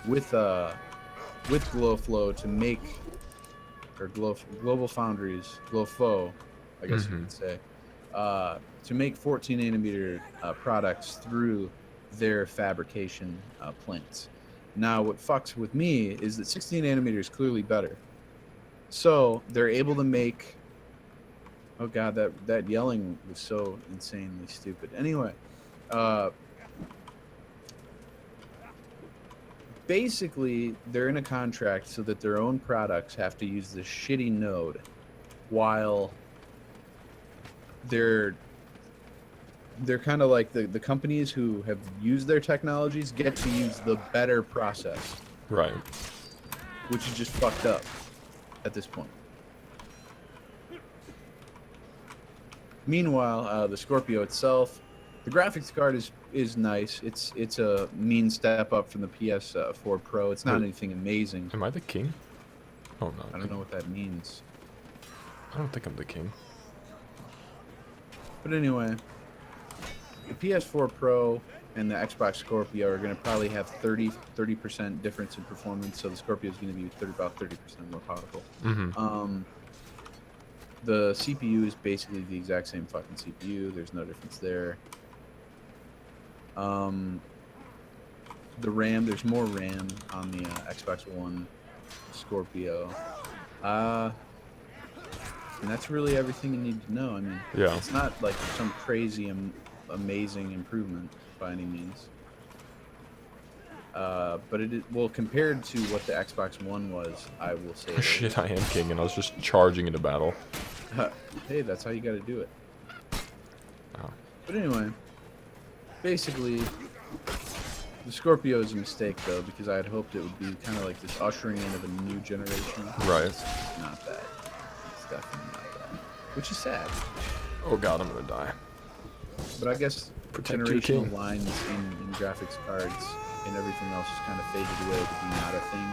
with GlowFlow to make, or Global Foundries, GlowFlow, I guess you could say, to make 14 nanometer products through their fabrication plants. Now, what fucks with me is that 16 nanometer is clearly better. So they're able to make. Oh god, that yelling was so insanely stupid. Anyway, basically they're in a contract so that their own products have to use this shitty node, while they're kind of like the companies who have used their technologies get to use the better process. Right. Which is just fucked up at this point. Meanwhile, the Scorpio itself, the graphics card is nice. It's a mean step up from the PS4 Pro. It's not anything amazing. Am I the king? Oh, no. I don't know what that means. I don't think I'm the king. But anyway, the PS4 Pro and the Xbox Scorpio are going to probably have 30% difference in performance. So the Scorpio is going to be about 30% more powerful. The CPU is basically the exact same fucking CPU. There's no difference there. The RAM, there's more RAM on the Xbox One Scorpio. And that's really everything you need to know. I mean, yeah, it's not like some crazy amazing improvement by any means. But well, compared to what the Xbox One was, I will say. Shit, I am king, and I was just charging into battle. Hey, that's how you got to do it. Oh. But anyway, basically, the Scorpio is a mistake, though, because I had hoped it would be kind of like this ushering in of a new generation. Right. It's not that. It's definitely not that. Which is sad. Oh god, I'm gonna die. But I guess Protect your generational king. lines in graphics cards and everything else is kind of faded away to be not a thing.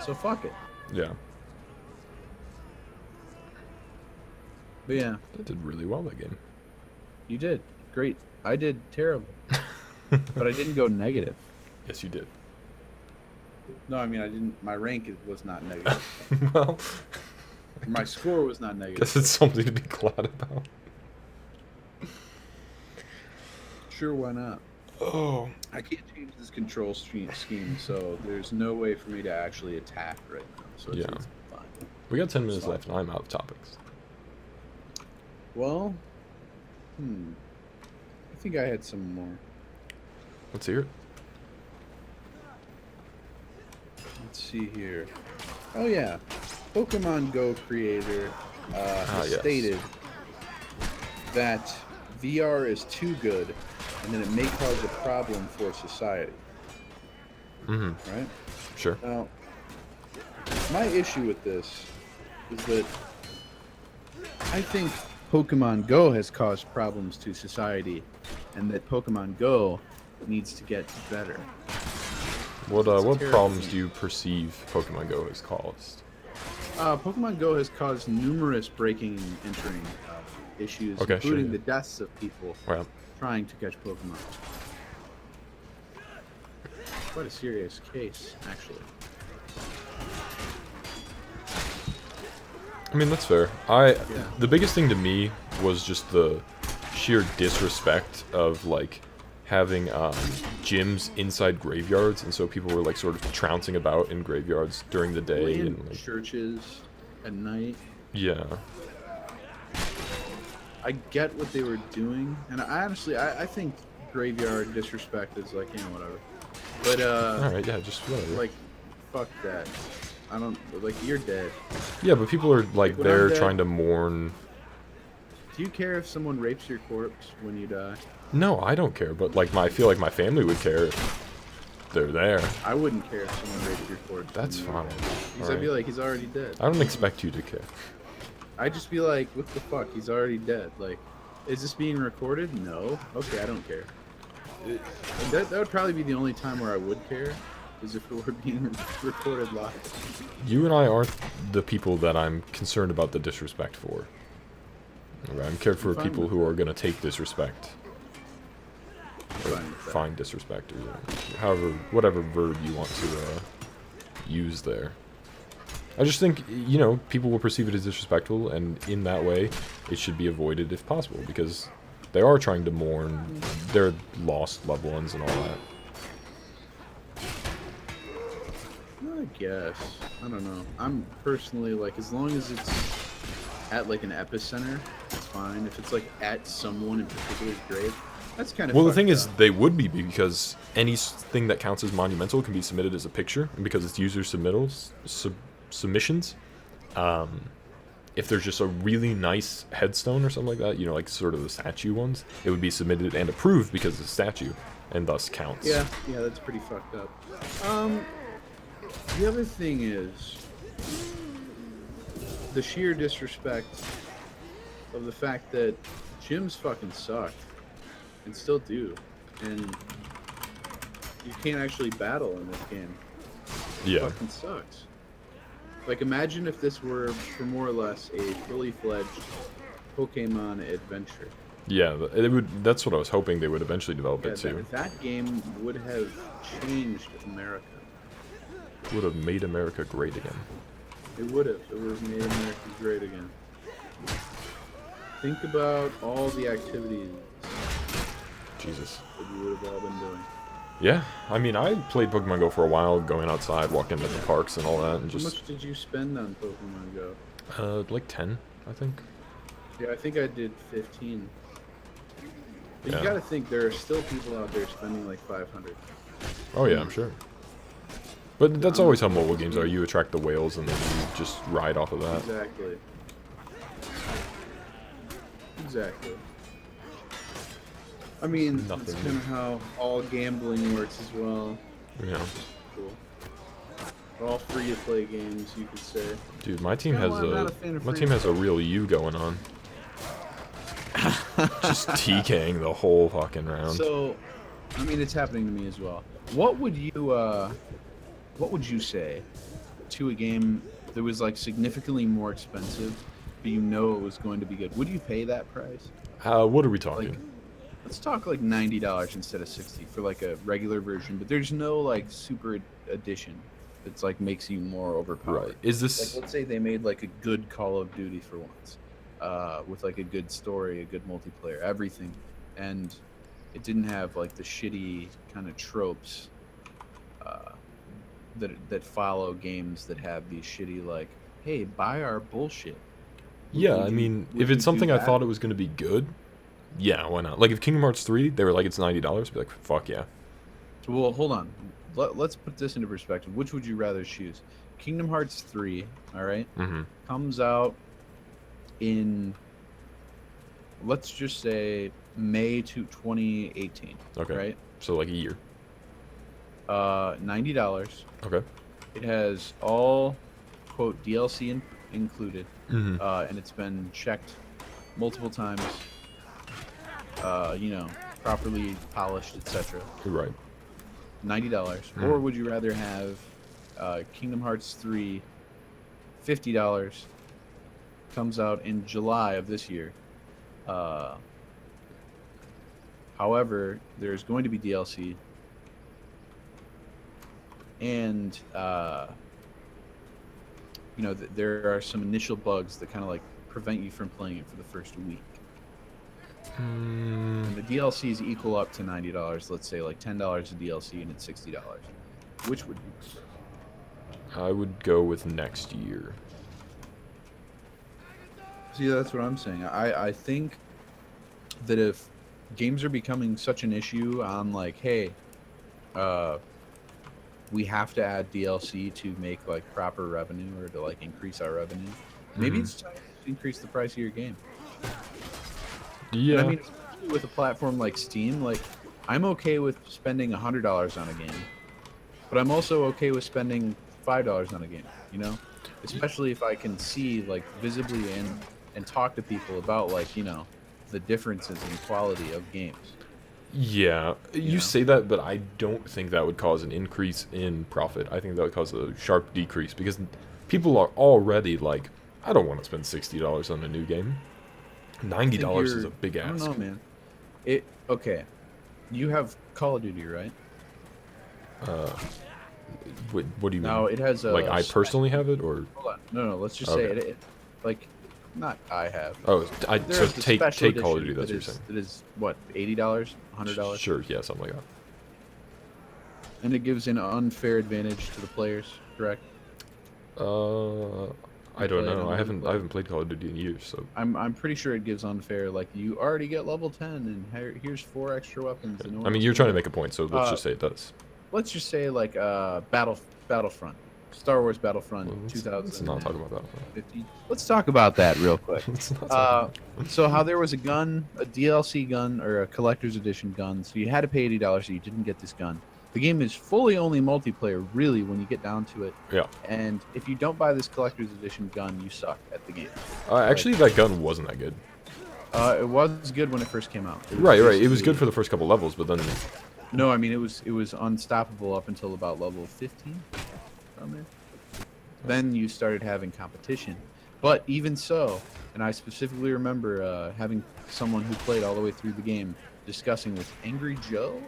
So fuck it. Yeah. But yeah, That did really well, that game. you did. Great. I did terrible. But I didn't go negative. Yes, you did. No, I mean, I didn't. My rank was not negative. Well, My score was not negative. guess it's something to be glad about. Sure, why not? Oh. I can't change this control scheme, so there's no way for me to actually attack right now. So it's, Yeah. it's fine. We got 10 minutes Fine. left, and I'm out of topics. Well, I think I had some more. Let's hear it. Let's see here. Oh yeah, Pokemon Go creator has yes. stated that VR is too good, and that it may cause a problem for society. Right? Sure. Now, my issue with this is that I think Pokemon Go has caused problems to society, and that Pokemon Go needs to get better. What It's a what terrible problems game. do you perceive Pokemon Go has caused? Pokemon Go has caused numerous breaking and entering issues, Okay, sure, including yeah. the deaths of people Well, trying to catch Pokemon. Quite a serious case, actually. I mean that's fair. The biggest thing to me was just the sheer disrespect of like having gyms inside graveyards, and so people were like sort of trouncing about in graveyards during the day In and like churches at night. yeah. I get what they were doing, and I think graveyard disrespect is like, whatever. But All right, yeah, just whatever. like, fuck that. I don't like, you're dead. Yeah, but people are like when I'm there dead- trying to mourn. Do you care if someone rapes your corpse when you die? No, I don't care, but like I feel like my family would care if they're there. I wouldn't care if someone raped your corpse. That's when you fine. die. Because All I'd be right. like, he's already dead. I don't expect you to care. I'd just be like, what the fuck? He's already dead. Like, is this being recorded? No. Okay, I don't care. That would probably be the only time where I would care, is if it were being recorded live. You and I aren't the people that I'm concerned about the disrespect for. I'm cared for I'm fine people with who are going to take disrespect. Or Fine with that. find disrespect, or however, whatever verb you want to use there. I just think, people will perceive it as disrespectful, and in that way, it should be avoided if possible, because they are trying to mourn their lost loved ones and all that. I guess. I don't know. I'm personally like, as long as it's at like an epicenter, it's fine. If it's like at someone in particular's grave, that's kind of. Well, the thing is, they would be, because anything that counts as monumental can be submitted as a picture, and because it's user submissions, if there's just a really nice headstone or something like that, like sort of the statue ones, it would be submitted and approved because it's a statue, and thus counts. Yeah, that's pretty fucked up. The other thing is the sheer disrespect of the fact that gyms fucking suck and still do, and you can't actually battle in this game. It Yeah. fucking sucks. Like, imagine if this were, for more or less, a fully fledged Pokemon adventure. Yeah, it would. That's what I was hoping they would eventually develop Yeah, it too. that game would have changed America. Would have made America great again. It would have. It would have made America great again. Think about all the activities Jesus. that we would have all been doing. Yeah, I mean, I played Pokemon Go for a while, going outside, walking to the parks and all that, and How just much did you spend on Pokemon Go? like 10, I think. Yeah, I think I did 15. But Yeah. you gotta think, there are still people out there spending like 500. Oh yeah, I'm sure. But that's always how mobile games are. You attract the whales, and then you just ride off of that. Exactly. Exactly. I mean, that's Nothing kind of how all gambling works as well. Yeah. Cool. They're all free-to-play games, you could say. Dude, my team Yeah, has well, I'm not a fan of my free team has a real U going on. Just TKing the whole fucking round. So, I mean, it's happening to me as well. What would you say to a game that was like significantly more expensive, but you know it was going to be good? Would you pay that price? What are we talking? Like, let's talk like $90 instead of 60 for like a regular version, but there's no like super edition that's like makes you more overpowered. Right. Is this Like, let's say they made like a good Call of Duty for once, with like a good story, a good multiplayer, everything, and it didn't have like the shitty kind of tropes that follow games that have these shitty like, hey, buy our bullshit. Yeah, Would I you- mean, would if you it's do something I that? thought it was going to be good, yeah, why not? Like if Kingdom Hearts 3, they were like it's $90, I'd be like, fuck yeah. Well, hold on. Let's put this into perspective. Which would you rather choose? Kingdom Hearts 3, all right, Mm-hmm. comes out in, let's just say, May to 2018. Okay. Right? So like a year. $90. Okay. It has all, quote, DLC included, Mm-hmm. and it's been checked multiple times, you know, properly polished, etc. Right. $90. Or would you rather have Kingdom Hearts 3, $50, comes out in July of this year. However, there's going to be DLC, and you know, there are some initial bugs that kind of like prevent you from playing it for the first week. And the DLCs equal up to $90. Let's say like $10 a DLC, and it's $60. Which would you prefer? I would go with next year. See, that's what I'm saying. I think that if games are becoming such an issue on like, hey, we have to add DLC to make like proper revenue or to like increase our revenue, maybe it's time to increase the price of your game. Yeah. And I mean, especially with a platform like Steam, like I'm okay with spending $100 on a game, but I'm also okay with spending $5 on a game, you know, especially if I can see like visibly and talk to people about like, you know, the differences in quality of games. Yeah, you say that, but I don't think that would cause an increase in profit. I think that would cause a sharp decrease because people are already like, I don't want to spend $60 on a new game. $90 is a big ask. I don't know, man. Okay. You have Call of Duty, right? What do you mean? No, it has a like I personally have it, or hold on. No. Let's just say it. Like, not I have. oh, so There's the take special Call of edition Duty. That's what you're that saying. It is what, $80, $100, Sure, yeah, something like that. and it gives an unfair advantage to the players. Correct? I don't play it know. on I haven't multiplayer. played Call of Duty in years, so I'm pretty sure it gives unfair. Like you already get level 10, and here's 4 extra weapons. And no I mean, one's you're trying to doing make a point, so let's just say it does. Let's just say like Battlefront, Star Wars Battlefront, Well, 2000. let's not talk about that. 50. Let's talk about that real quick. Let's not talk So how there was a gun, a DLC gun or a collector's edition gun, so you had to pay $80 so you didn't get this gun. The game is fully only multiplayer, really, when you get down to it. Yeah. And if you don't buy this collector's edition gun, you suck at the game. Actually, that gun wasn't that good. It was good when it first came out. Right. It was good for the first couple levels, but then No, I mean it was unstoppable up until about level 15. Around there. Then you started having competition. But even so, and I specifically remember having someone who played all the way through the game discussing with Angry Joe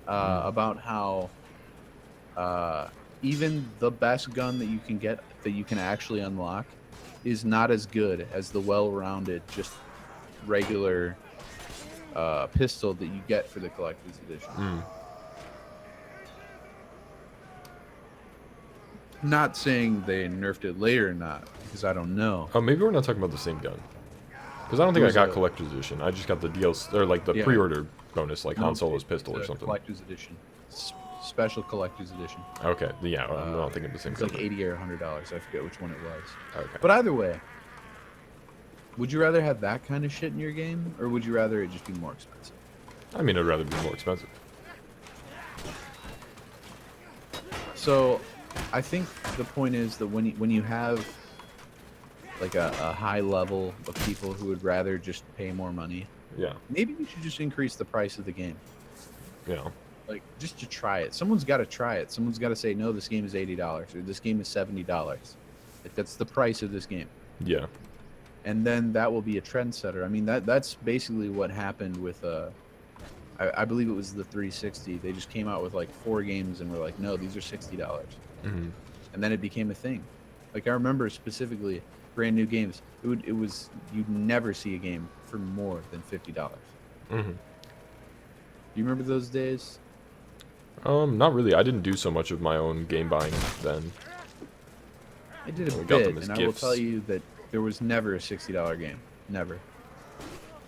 about how even the best gun that you can get, that you can actually unlock, is not as good as the well-rounded, just regular pistol that you get for the collector's edition. Not saying they nerfed it later or not, because I don't know. oh, maybe we're not talking about the same gun. Because I don't think I There's got a- collector's edition. I just got the DLC or like the Yeah. pre-order bonus, like Han No, Solo's pistol or it's a something. Collector's edition, special collector's edition. Okay, yeah, I'm not thinking of the same It's gun. like $80 or $100. I forget which one it was. Okay. But either way, would you rather have that kind of shit in your game, or would you rather it just be more expensive? I mean, I'd rather be more expensive. So, I think the point is that when you have like a high level of people who would rather just pay more money, Yeah. maybe you should just increase the price of the game. Yeah. Like, just to try it. Someone's got to try it. Someone's got to say, no, this game is $80 or this game is $70. Like, that's the price of this game. Yeah. And then that will be a trendsetter. I mean, that's basically what happened with I believe it was the 360. They just came out with like 4 games and were like, no, these are $60. hmm And then it became a thing. Like, I remember specifically brand new games. It was you'd never see a game for more than $50. hmm Do you remember those days? Not really. I didn't do so much of my own game buying then. I did a We got bit, them as and I will gifts. tell you that there was never a $60 game. Never.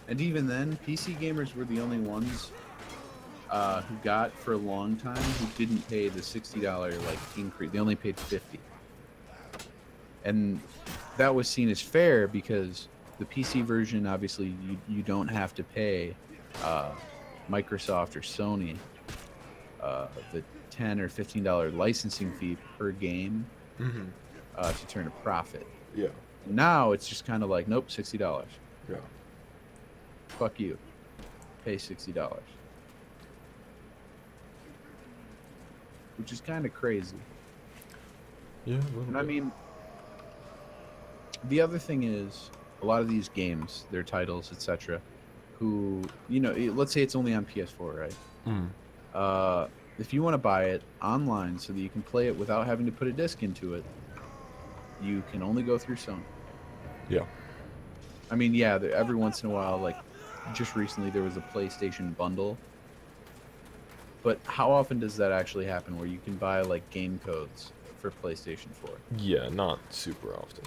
And even then, PC gamers were the only ones who got for a long time who didn't pay the $60 like increase. They only paid $50. And that was seen as fair because the PC version, obviously, you don't have to pay Microsoft or Sony the $10 or $15 licensing fee per game Mm-hmm. to turn a profit. Yeah. Now it's just kind of like, nope, $60. Yeah. fuck you. Pay $60. Which is kind of crazy. Yeah, a little And bit. I mean, the other thing is, a lot of these games, their titles, etc., who, let's say it's only on PS4, right? If you want to buy it online so that you can play it without having to put a disc into it, you can only go through Sony. Yeah. I mean, yeah, every once in a while, like just recently, there was a PlayStation bundle. But how often does that actually happen where you can buy like game codes for PlayStation 4? Yeah, not super often.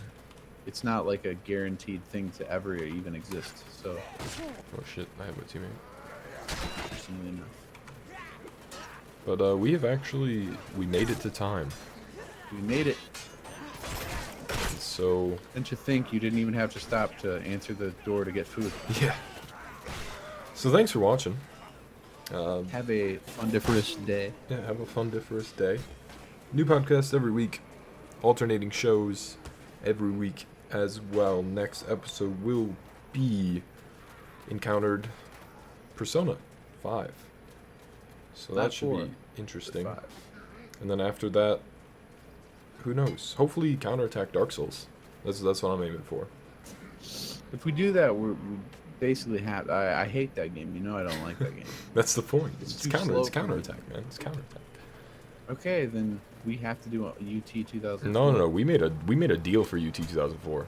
It's not like a guaranteed thing to ever even exist. So, Oh shit, I have a teammate. interestingly enough. But we made it to time. We made it. And so, Didn't you think you didn't even have to stop to answer the door to get food? yeah. So thanks for watching. Have a fundiferous day. Yeah, have a fundiferous day. New podcast every week. Alternating shows every week as well. Next episode will be Encountered Persona 5. So Not that should 4, be interesting. 5. And then after that, who knows? Hopefully Counterattack Dark Souls. That's what I'm aiming for. If we do that, we basically have. I hate that game. You know I don't like that game. That's the point. It's It's too counter. slow It's for me. counterattack, man. It's counterattack. Okay, then we have to do a UT 2004. No. We made a deal for UT 2004.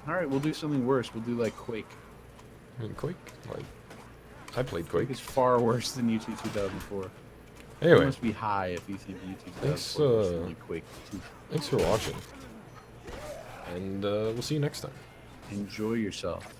All right, we'll do something worse. We'll do like Quake. I mean, Quake. Like, I played Quake Quake. is far worse than UT 2004. You Anyway, must be high if you think UT 2004 Thanks, is worse than like Quake 2. thanks for watching, and we'll see you next time. Enjoy yourself.